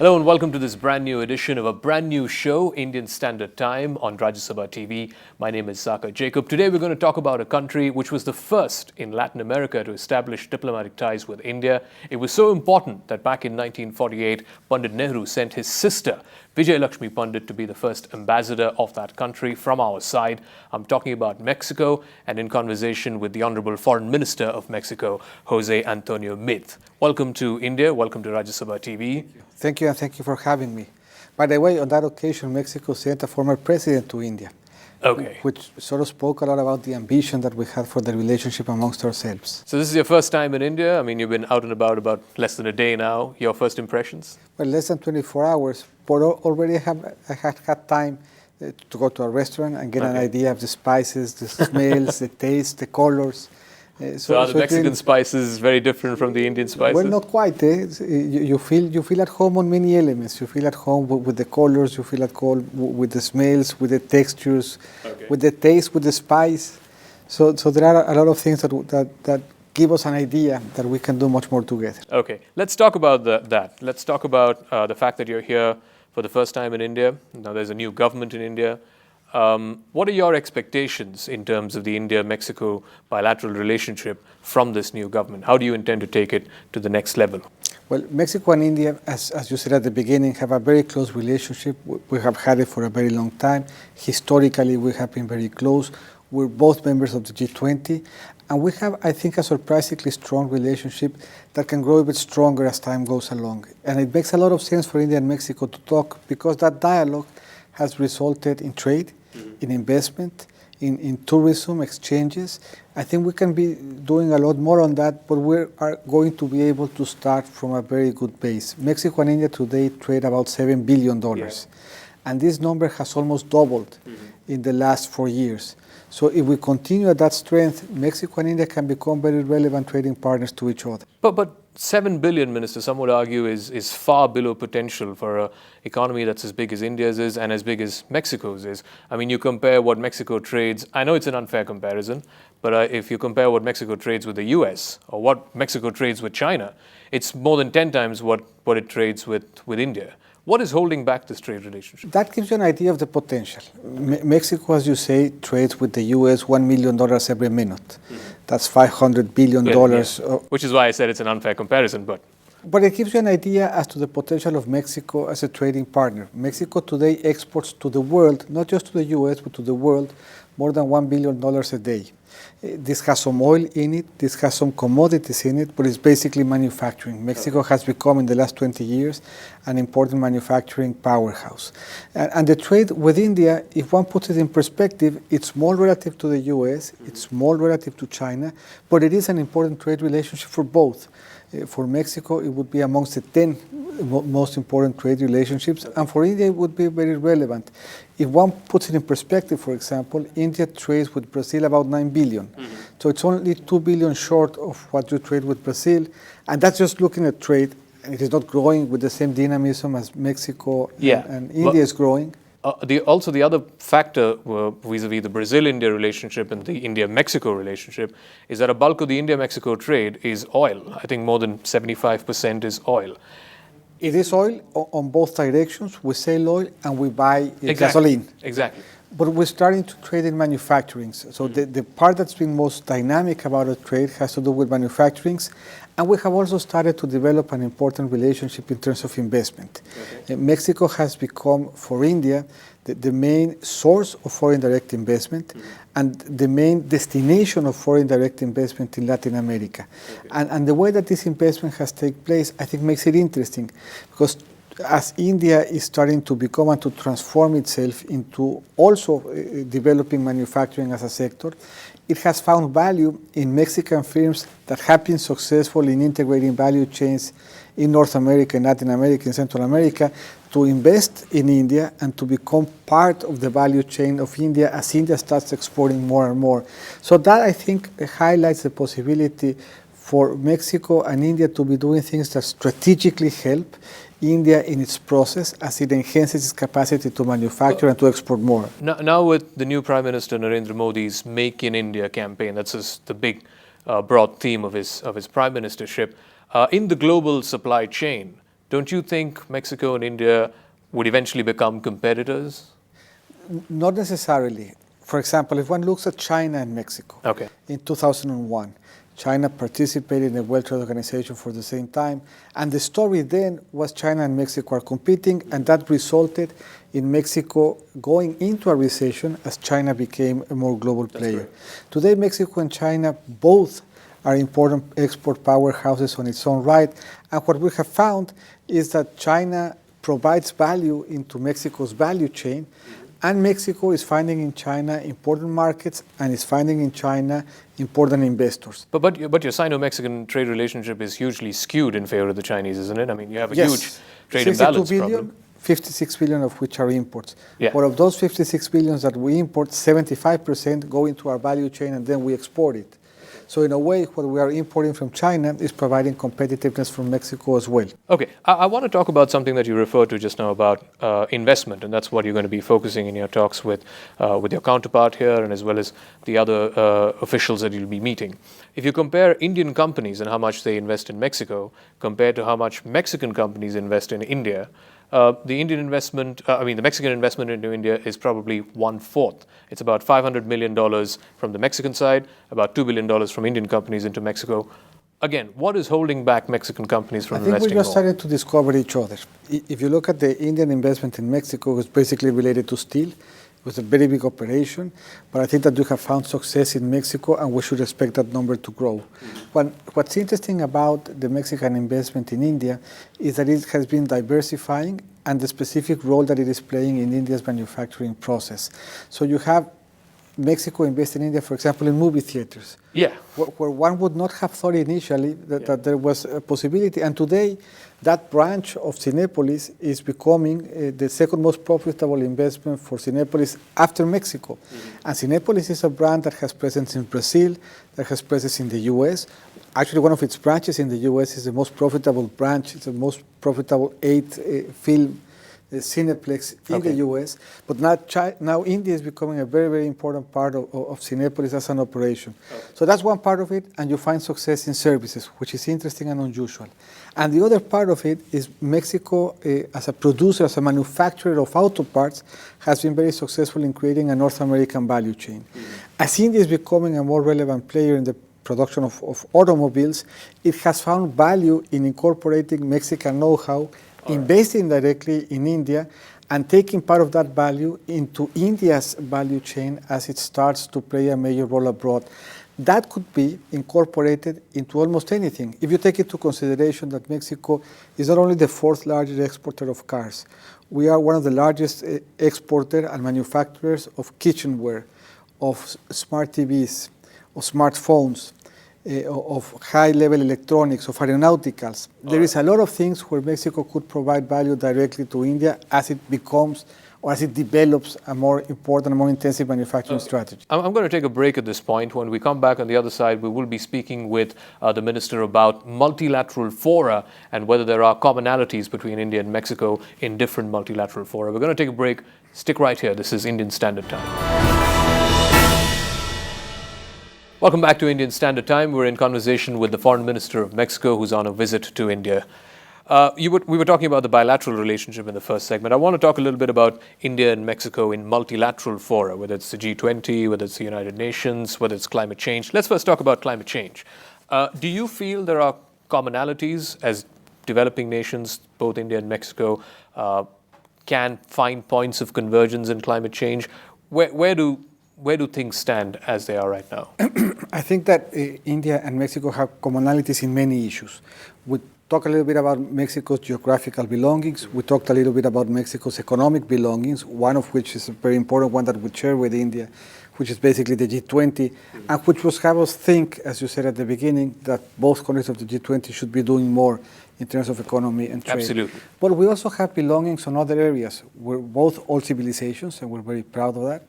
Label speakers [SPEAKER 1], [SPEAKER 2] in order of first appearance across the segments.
[SPEAKER 1] Hello and welcome to this brand new edition of a brand new show, Indian Standard Time on Rajya Sabha TV. My name is Zakka Jacob. Today we're going to talk about a country which was the first in Latin America to establish diplomatic ties with India. It was so important that back in 1948, Pandit Nehru sent his sister, Vijay Lakshmi Pandit, to be the first ambassador of that country from our side. I'm talking about Mexico, and in conversation with the Honorable Foreign Minister of Mexico, Jose Antonio Meade. Welcome to India. Welcome to Rajya Sabha TV.
[SPEAKER 2] Thank you, and thank you for having me. By the way, on that occasion, Mexico sent a former president to India, which sort of spoke a lot about the ambition that we had for the relationship amongst ourselves.
[SPEAKER 1] So this is your first time in India? I mean, you've been out and about less than a day now. Your first impressions?
[SPEAKER 2] Well, less than 24 hours, but already I had had time to go to a restaurant and get an idea of the spices, the smells, the taste, the colors.
[SPEAKER 1] So are the Mexican spices very different from the Indian spices?
[SPEAKER 2] Well, not quite. You feel at home on many elements. You feel at home with the colors. You feel at home with the smells, with the textures, with the taste, with the spice. So there are a lot of things that give us an idea that we can do much more together.
[SPEAKER 1] Okay, let's talk about that. Let's talk about the fact that you're here for the first time in India. Now there's a new government in India. What are your expectations in terms of the India-Mexico bilateral relationship from this new government? How do you intend to take it to the next level?
[SPEAKER 2] Well, Mexico and India, as you said at the beginning, have a very close relationship. We have had it for a very long time. Historically, we have been very close. We're both members of the G20. And we have, I think, a surprisingly strong relationship that can grow a bit stronger as time goes along. And it makes a lot of sense for India and Mexico to talk because that dialogue has resulted in trade, in investment, in tourism exchanges. I think we can be doing a lot more on that, but we are going to be able to start from a very good base. Mexico and India today trade about $7 billion. And this number has almost doubled in the last 4 years. So if we continue at that strength, Mexico and India can become very relevant trading partners to each other.
[SPEAKER 1] But 7 billion, Minister, some would argue is far below potential for an economy that's as big as India's is and as big as Mexico's is. I mean, you compare what Mexico trades, I know it's an unfair comparison, but if you compare what Mexico trades with the US or what Mexico trades with China, it's more than 10 times what it trades with India. What is holding back this trade relationship?
[SPEAKER 2] That gives you an idea of the potential. Mexico, as you say, trades with the U.S. $1 million every minute. That's $500 billion.
[SPEAKER 1] Which is why I said it's an unfair comparison.
[SPEAKER 2] But it gives you an idea as to the potential of Mexico as a trading partner. Mexico today exports to the world, not just to the U.S., but to the world, more than $1 billion a day. This has some oil in it, this has some commodities in it, but it's basically manufacturing. Mexico has become, in the last 20 years, an important manufacturing powerhouse. And the trade with India, if one puts it in perspective, it's small relative to the US, it's small relative to China, but it is an important trade relationship for both. For Mexico, it would be amongst the 10 most important trade relationships, and for India, it would be very relevant. If one puts it in perspective, for example, India trades with Brazil about 9 billion. So it's only 2 billion short of what you trade with Brazil, and that's just looking at trade. It is not growing with the same dynamism as Mexico and India is growing.
[SPEAKER 1] Also, the other factor vis-a-vis the Brazil-India relationship and the India-Mexico relationship is that a bulk of the India-Mexico trade is oil. I think more than 75% is oil.
[SPEAKER 2] It is oil on both directions. We sell oil and we buy gasoline.
[SPEAKER 1] Exactly.
[SPEAKER 2] But we're starting to trade in manufacturing. So the part that's been most dynamic about our trade has to do with manufacturing. And we have also started to develop an important relationship in terms of investment. Mexico has become, for India, the main source of foreign direct investment and the main destination of foreign direct investment in Latin America. And the way that this investment has taken place, I think, makes it interesting because as India is starting to become and to transform itself into also developing manufacturing as a sector, it has found value in Mexican firms that have been successful in integrating value chains in North America, in Latin America, in Central America, to invest in India and to become part of the value chain of India as India starts exporting more and more. So that, I think, highlights the possibility for Mexico and India to be doing things that strategically help India in its process as it enhances its capacity to manufacture and to export more.
[SPEAKER 1] Now with the new Prime Minister Narendra Modi's Make in India campaign, that's the big broad theme of his prime ministership, in the global supply chain, don't you think Mexico and India would eventually become competitors?
[SPEAKER 2] Not necessarily. For example, if one looks at China and Mexico,
[SPEAKER 1] Okay.
[SPEAKER 2] in 2001, China participated in the World Trade Organization for the same time, and the story then was China and Mexico are competing, and that resulted in Mexico going into a recession as China became a more global player.
[SPEAKER 1] Right.
[SPEAKER 2] Today, Mexico and China both are important export powerhouses on its own right, and what we have found is that China provides value into Mexico's value chain, and Mexico is finding in China important markets and is finding in China important investors.
[SPEAKER 1] But your Sino-Mexican trade relationship is hugely skewed in favor of the Chinese, isn't it? I mean, you have a
[SPEAKER 2] Yes,
[SPEAKER 1] huge trade
[SPEAKER 2] 62
[SPEAKER 1] imbalance
[SPEAKER 2] billion,
[SPEAKER 1] problem.
[SPEAKER 2] 56 billion of which are imports.
[SPEAKER 1] Yeah.
[SPEAKER 2] But of those 56 billion that we import, 75% go into our value chain and then we export it. So in a way, what we are importing from China is providing competitiveness from Mexico as well.
[SPEAKER 1] Okay, I want to talk about something that you referred to just now about investment, and that's what you're going to be focusing in your talks with your counterpart here and as well as the other officials that you'll be meeting. If you compare Indian companies and how much they invest in Mexico compared to how much Mexican companies invest in India, the Mexican investment into India is probably 1/4. It's about $500 million from the Mexican side, about $2 billion from Indian companies into Mexico. Again, what is holding back Mexican companies from investing more?
[SPEAKER 2] I think we just started to discover each other. If you look at the Indian investment in Mexico, it's basically related to steel. It was a very big operation, but I think that we have found success in Mexico and we should expect that number to grow. What's interesting about the Mexican investment in India is that it has been diversifying and the specific role that it is playing in India's manufacturing process. So you have Mexico invest in India, for example, in movie theaters.
[SPEAKER 1] Yeah.
[SPEAKER 2] Where one would not have thought initially that there was a possibility. And today, that branch of Cinépolis is becoming the second most profitable investment for Cinépolis after Mexico. Mm-hmm. And Cinépolis is a brand that has presence in Brazil, that has presence in the US. Actually, one of its branches in the US is the most profitable branch. It's the most profitable 8 film Cineplex in the US, but now India is becoming a very, very important part of Cinépolis as an operation. Okay. So that's one part of it, and you find success in services, which is interesting and unusual. And the other part of it is Mexico, as a producer, as a manufacturer of auto parts, has been very successful in creating a North American value chain. Mm-hmm. As India is becoming a more relevant player in the production of automobiles, it has found value in incorporating Mexican know-how, investing directly in India and taking part of that value into India's value chain as it starts to play a major role abroad. That could be incorporated into almost anything. If you take into consideration that Mexico is not only the 4th largest exporter of cars, we are one of the largest exporters and manufacturers of kitchenware, of smart TVs, of smartphones, of high-level electronics, of aeronauticals. There is a lot of things where Mexico could provide value directly to India as it becomes or as it develops a more important, more intensive manufacturing strategy.
[SPEAKER 1] I'm going to take a break at this point. When we come back on the other side, we will be speaking with the minister about multilateral fora and whether there are commonalities between India and Mexico in different multilateral fora. We're going to take a break. Stick right here. This is Indian Standard Time. Welcome back to Indian Standard Time. We're in conversation with the Foreign Minister of Mexico, who's on a visit to India. We were talking about the bilateral relationship in the first segment. I want to talk a little bit about India and Mexico in multilateral fora, whether it's the G20, whether it's the United Nations, whether it's climate change. Let's first talk about climate change. Do you feel there are commonalities as developing nations, both India and Mexico, can find points of convergence in climate change? Where do things stand as they are right now?
[SPEAKER 2] I think that India and Mexico have commonalities in many issues. We talked a little bit about Mexico's geographical belongings. We talked a little bit about Mexico's economic belongings, one of which is a very important one that we share with India, which is basically the G20, and which was have us think, as you said at the beginning, that both countries of the G20 should be doing more in terms of economy and trade.
[SPEAKER 1] Absolutely.
[SPEAKER 2] But we also have belongings on other areas. We're both old civilizations, and we're very proud of that.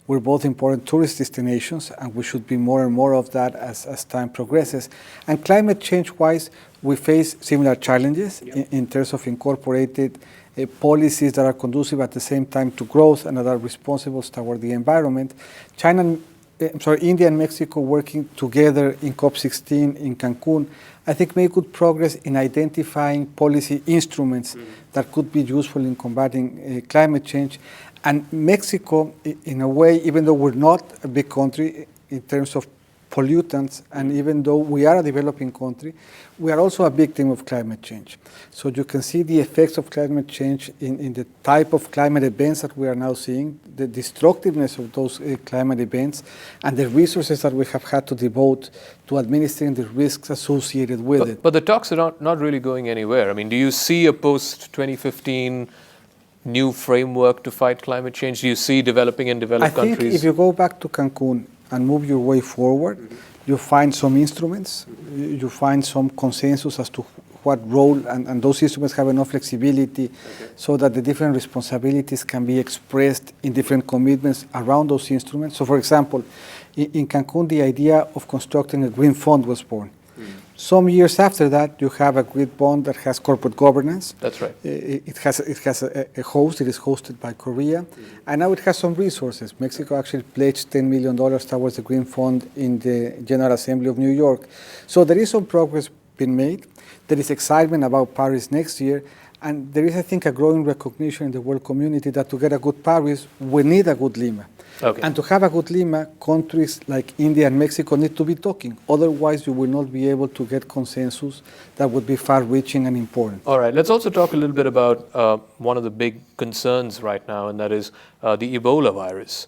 [SPEAKER 2] We're both important tourist destinations, and we should be more and more of that as time progresses. And climate change-wise, we face similar challenges in terms of incorporated policies that are conducive at the same time to growth and that are responsible toward the environment. China India and Mexico working together in COP16 in Cancun, I think made good progress in identifying policy instruments that could be useful in combating climate change. And Mexico, in a way, even though we're not a big country in terms of pollutants, and even though we are a developing country, we are also a victim of climate change. So you can see the effects of climate change in the type of climate events that we are now seeing, the destructiveness of those climate events, and the resources that we have had to devote to administering the risks associated with it.
[SPEAKER 1] But the talks are not really going anywhere. I mean, do you see a post-2015 new framework to fight climate change? Do you see developing and developed countries?
[SPEAKER 2] I think if you go back to Cancun and move your way forward, you find some instruments, you find some consensus as to what role, and those instruments have enough flexibility so that the different responsibilities can be expressed in different commitments around those instruments. So for example, in Cancun, the idea of constructing a green fund was born. Some years after that, you have a green bond that has corporate governance.
[SPEAKER 1] That's right.
[SPEAKER 2] It has a host. It is hosted by Korea, and now it has some resources. Mexico actually pledged $10 million towards the green fund in the General Assembly of New York. So there is some progress being made. There is excitement about Paris next year, and there is, I think, a growing recognition in the world community that to get a good Paris, we need a good Lima.
[SPEAKER 1] Okay.
[SPEAKER 2] And to have a good Lima, countries like India and Mexico need to be talking. Otherwise, you will not be able to get consensus that would be far-reaching and important.
[SPEAKER 1] All right. Let's also talk a little bit about one of the big concerns right now, and that is the Ebola virus.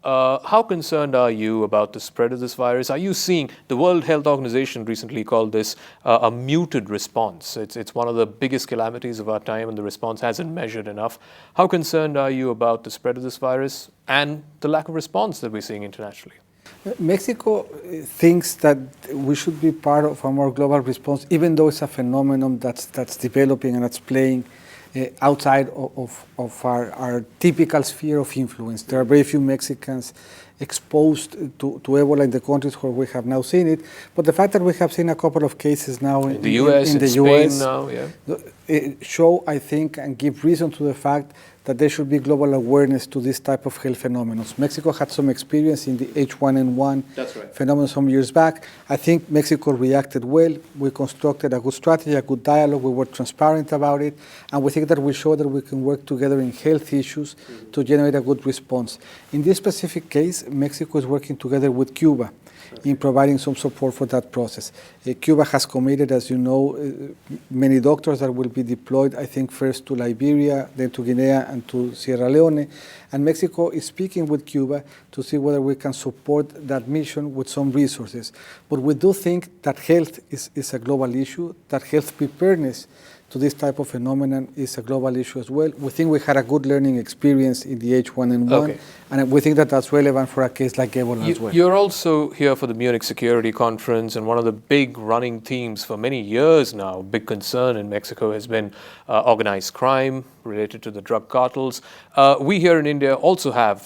[SPEAKER 1] How concerned are you about the spread of this virus? Are you seeing, the World Health Organization recently called this a muted response. It's one of the biggest calamities of our time, and the response hasn't measured enough. How concerned are you about the spread of this virus and the lack of response that we're seeing internationally?
[SPEAKER 2] Mexico thinks that we should be part of a more global response, even though it's a phenomenon that's developing and that's playing outside of our typical sphere of influence. There are very few Mexicans exposed to Ebola in the countries where we have now seen it, but the fact that we have seen a couple of cases now in the US, in Spain now, show, I think, and give reason to the fact that there should be global awareness to this type of health phenomena. Mexico had some experience in the H1N1 phenomenon some years back. I think Mexico reacted well. We constructed a good strategy, a good dialogue. We were transparent about it. And we think that we show that we can work together in health issues to generate a good response. In this specific case, Mexico is working together with Cuba in providing some support for that process. Cuba has committed, as you know, many doctors that will be deployed, I think, first to Liberia, then to Guinea and to Sierra Leone. And Mexico is speaking with Cuba to see whether we can support that mission with some resources. But we do think that health is a global issue, that health preparedness to this type of phenomenon is a global issue as well. We think we had a good learning experience in the H1N1, and we think that that's relevant for a case like Ebola as well.
[SPEAKER 1] You're also here for the Munich Security Conference, and one of the big running themes for many years now, big concern in Mexico, has been organized crime related to the drug cartels. We here in India also have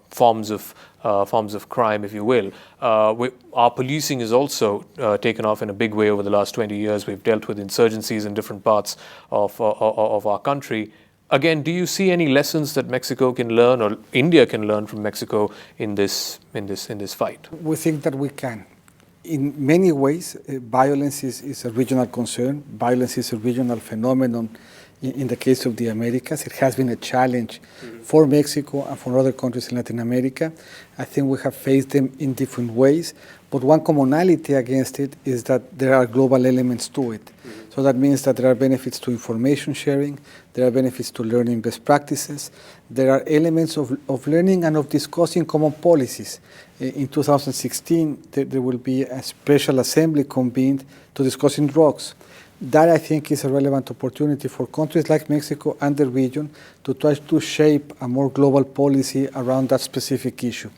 [SPEAKER 1] forms of crime, if you will. Our policing is also taken off in a big way over the last 20 years. We've dealt with insurgencies in different parts of our country. Again, do you see any lessons that Mexico can learn or India can learn from Mexico in this fight?
[SPEAKER 2] We think that we can. In many ways, violence is a regional concern. Violence is a regional phenomenon. In the case of the Americas, it has been a challenge for Mexico and for other countries in Latin America. I think we have faced them in different ways, but one commonality against it is that there are global elements to it. So that means that there are benefits to information sharing, there are benefits to learning best practices, there are elements of learning and of discussing common policies. In 2016, there will be a special assembly convened to discussing drugs. That, I think, is a relevant opportunity for countries like Mexico and the region to try to shape a more global policy around that specific issue.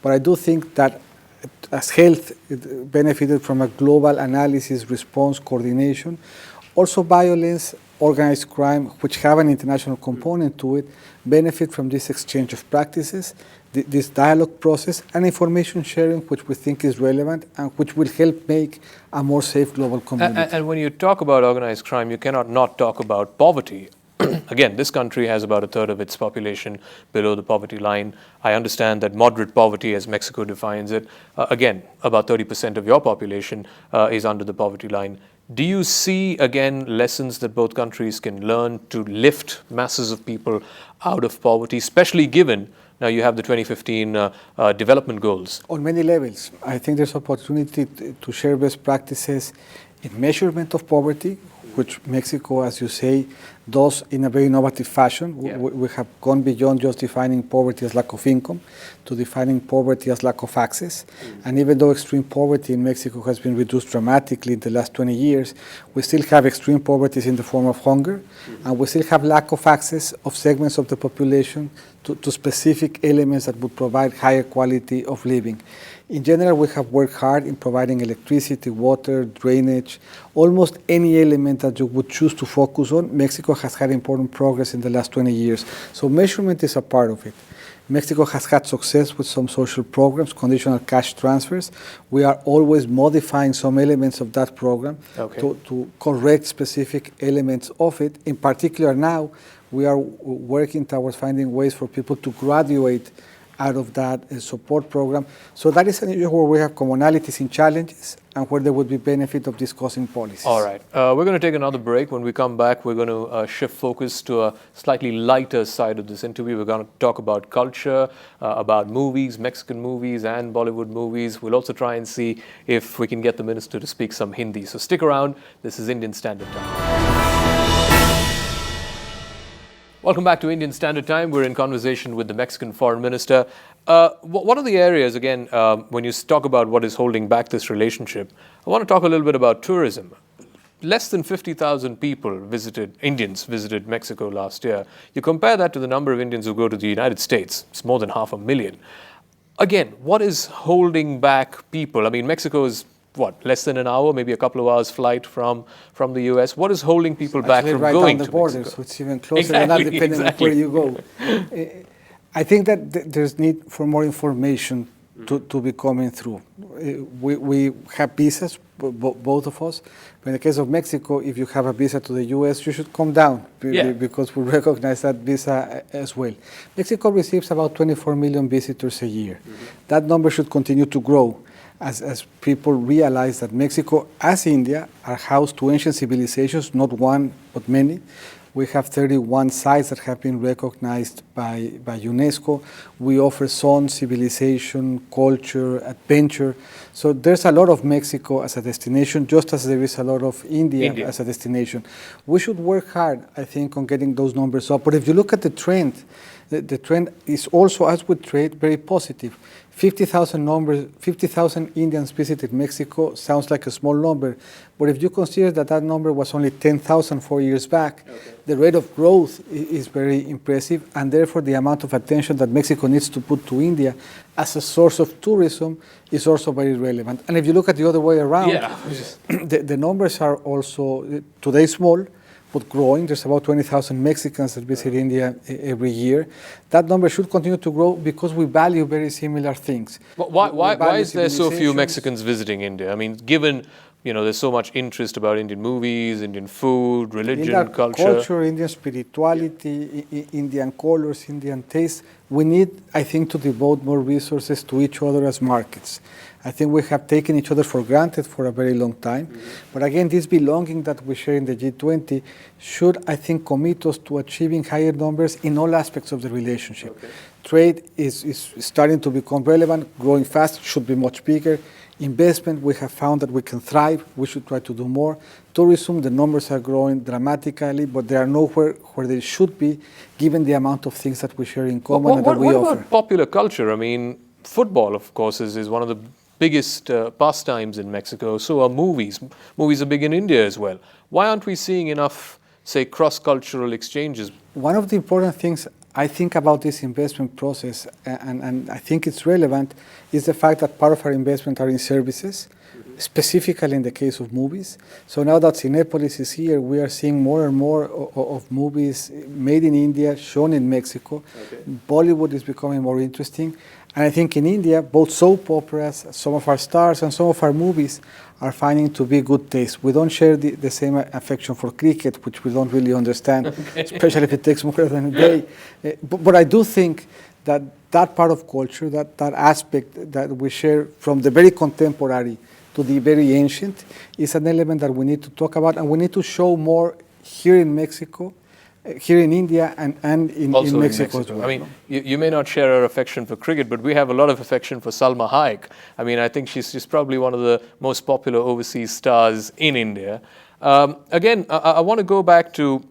[SPEAKER 2] But I do think that as health benefited from a global analysis, response, coordination, also violence, organized crime, which have an international component to it, benefit from this exchange of practices, this dialogue process, and information sharing, which we think is relevant and which will help make a more safe global community.
[SPEAKER 1] And when you talk about organized crime, you cannot not talk about poverty. Again, this country has about a third of its population below the poverty line. I understand that moderate poverty, as Mexico defines it, again, about 30% of your population is under the poverty line. Do you see, again, lessons that both countries can learn to lift masses of people out of poverty, especially given now you have the 2015 development goals?
[SPEAKER 2] On many levels, I think there's opportunity to share best practices in measurement of poverty, which Mexico, as you say, does in a very innovative fashion.
[SPEAKER 1] Yeah.
[SPEAKER 2] We have gone beyond just defining poverty as lack of income to defining poverty as lack of access. And even though extreme poverty in Mexico has been reduced dramatically in the last 20 years, we still have extreme poverty in the form of hunger, and we still have lack of access of segments of the population to specific elements that would provide higher quality of living. In general, we have worked hard in providing electricity, water, drainage, almost any element that you would choose to focus on. Mexico has had important progress in the last 20 years. So measurement is a part of it. Mexico has had success with some social programs, conditional cash transfers. We are always modifying some elements of that program to correct specific elements of it. In particular now, we are working towards finding ways for people to graduate out of that support program. So that is an area where we have commonalities in challenges and where there would be benefit of discussing policies.
[SPEAKER 1] All right. We're going to take another break. When we come back, we're going to shift focus to a slightly lighter side of this interview. We're going to talk about culture, about movies, Mexican movies and Bollywood movies. We'll also try and see if we can get the minister to speak some Hindi. So stick around. This is Indian Standard Time. Welcome back to Indian Standard Time. We're in conversation with the Mexican Foreign Minister. What are the areas, again, when you talk about what is holding back this relationship? I want to talk a little bit about tourism. Less than 50,000 Indians visited Mexico last year. You compare that to the number of Indians who go to the United States, it's more than 500,000. Again, what is holding back people? I mean, Mexico is less than an hour, maybe a couple of hours flight from the US. What is holding people back from
[SPEAKER 2] right
[SPEAKER 1] going
[SPEAKER 2] down the
[SPEAKER 1] to
[SPEAKER 2] border,
[SPEAKER 1] Mexico?
[SPEAKER 2] so it's even closer than that, depending on where you go. I think that there's need for more information to be coming through. We have visas, both of us. But in the case of Mexico, if you have a visa to the US, you should come down because we recognize that visa as well. Mexico receives about 24 million visitors a year. That number should continue to grow as people realize that Mexico, as India, are housed to ancient civilizations, not one, but many. We have 31 sites that have been recognized by UNESCO. We offer song, civilization, culture, adventure. So there's a lot of Mexico as a destination, just as there is a lot of India as a destination. We should work hard, I think, on getting those numbers up. But if you look at the trend, the trend is also, as with trade, very positive. 50,000 Indians visited Mexico sounds like a small number, but if you consider that number was only 10,000 4 years back, the rate of growth is very impressive, and therefore the amount of attention that Mexico needs to put to India as a source of tourism is also very relevant. And if you look at the other way around, the numbers are also today small, but growing. There's about 20,000 Mexicans that visit India every year. That number should continue to grow because we value very similar things.
[SPEAKER 1] Why is there so few Mexicans visiting India? I mean, given there's so much interest about Indian movies, Indian food, religion,
[SPEAKER 2] Indian
[SPEAKER 1] culture,
[SPEAKER 2] Indian spirituality, Indian colors, Indian taste. We need, I think, to devote more resources to each other as markets. I think we have taken each other for granted for a very long time. But again, this belonging that we share in the G20 should, I think, commit us to achieving higher numbers in all aspects of the relationship. Trade is starting to become relevant, growing fast, should be much bigger. Investment, we have found that we can thrive. We should try to do more. Tourism, the numbers are growing dramatically, but they are nowhere where they should be, given the amount of things that we share in common and that we offer.
[SPEAKER 1] What about popular culture? I mean, football, of course, is one of the biggest pastimes in Mexico. So are movies. Movies are big in India as well. Why aren't we seeing enough, say, cross-cultural exchanges?
[SPEAKER 2] One of the important things I think about this investment process, and I think it's relevant, is the fact that part of our investment are in services, specifically in the case of movies. So now that Cinepolis is here, we are seeing more and more of movies made in India, shown in Mexico. Bollywood is becoming more interesting. And I think in India, both soap operas, some of our stars, and some of our movies are finding to be good taste. We don't share the same affection for cricket, which we don't really understand, especially if it takes more than a day. But I do think that that part of culture, that aspect that we share from the very contemporary to the very ancient, is an element that we need to talk about, and we need to show more here in Mexico, here in India, and in Mexico as well.
[SPEAKER 1] I mean, you may not share our affection for cricket, but we have a lot of affection for Salma Hayek. I mean, I think she's probably one of the most popular overseas stars in India. Again, I want to go back to,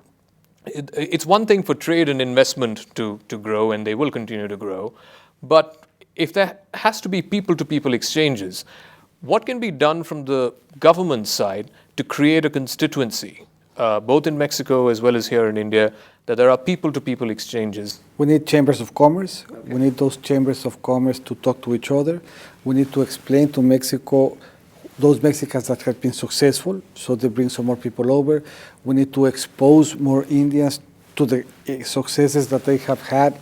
[SPEAKER 1] it's one thing for trade and investment to grow, and they will continue to grow. But if there has to be people-to-people exchanges, what can be done from the government side to create a constituency, both in Mexico as well as here in India, that there are people-to-people exchanges?
[SPEAKER 2] We need chambers of commerce. Okay. We need those chambers of commerce to talk to each other. We need to explain to Mexico those Mexicans that have been successful, so they bring some more people over. We need to expose more Indians to the successes that they have had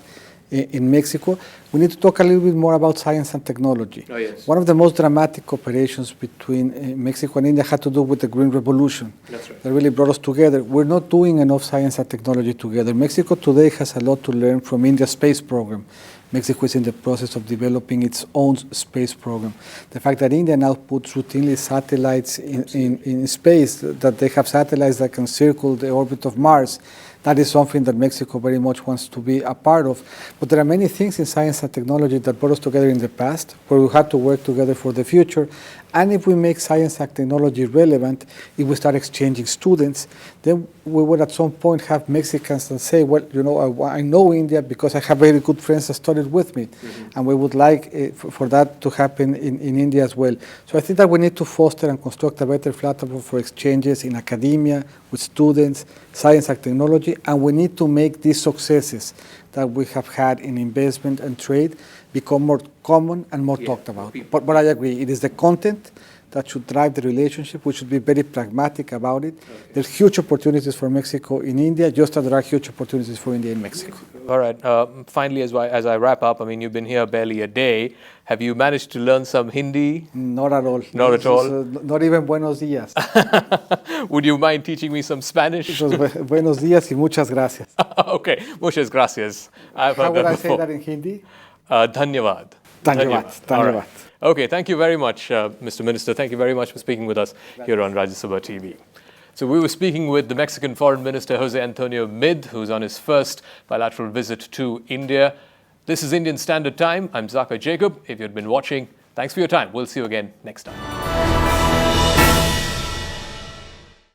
[SPEAKER 2] in Mexico. We need to talk a little bit more about science and technology.
[SPEAKER 1] Oh, yes.
[SPEAKER 2] One of the most dramatic operations between Mexico and India had to do with the Green Revolution.
[SPEAKER 1] That's right.
[SPEAKER 2] That really brought us together. We're not doing enough science and technology together. Mexico today has a lot to learn from India's space program. Mexico is in the process of developing its own space program. The fact that India now puts routinely satellites in space, that they have satellites that can circle the orbit of Mars, that is something that Mexico very much wants to be a part of. But there are many things in science and technology that brought us together in the past, where we had to work together for the future. And if we make science and technology relevant, if we start exchanging students, then we would at some point have Mexicans that say, well, you know, I know India because I have very good friends that studied with me. Mm-hmm. And we would like for that to happen in India as well. So I think that we need to foster and construct a better platform for exchanges in academia, with students, science and technology, and we need to make these successes that we have had in investment and trade become more common and more talked about. But I agree, it is the content that should drive the relationship. We should be very pragmatic about it. Okay. There's huge opportunities for Mexico in India, just as there are huge opportunities for India in Mexico.
[SPEAKER 1] All right. Finally, as I wrap up, I mean, you've been here barely a day. Have you managed to learn some Hindi?
[SPEAKER 2] Not at all.
[SPEAKER 1] Not at all?
[SPEAKER 2] Not even buenos días.
[SPEAKER 1] Would you mind teaching me some Spanish?
[SPEAKER 2] Buenos días y muchas gracias.
[SPEAKER 1] Okay. Muchas gracias.
[SPEAKER 2] How would I say that in Hindi?
[SPEAKER 1] Dhanyavad.
[SPEAKER 2] Dhanyavad.
[SPEAKER 1] Okay, thank you very much, Mr. Minister. Thank you very much for speaking with us here on Rajya Sabha TV. So we were speaking with the Mexican Foreign Minister, Jose Antonio Meade, who's on his first bilateral visit to India. This is Indian Standard Time. I'm Zakka Jacob. If you've been watching, thanks for your time. We'll see you again next time.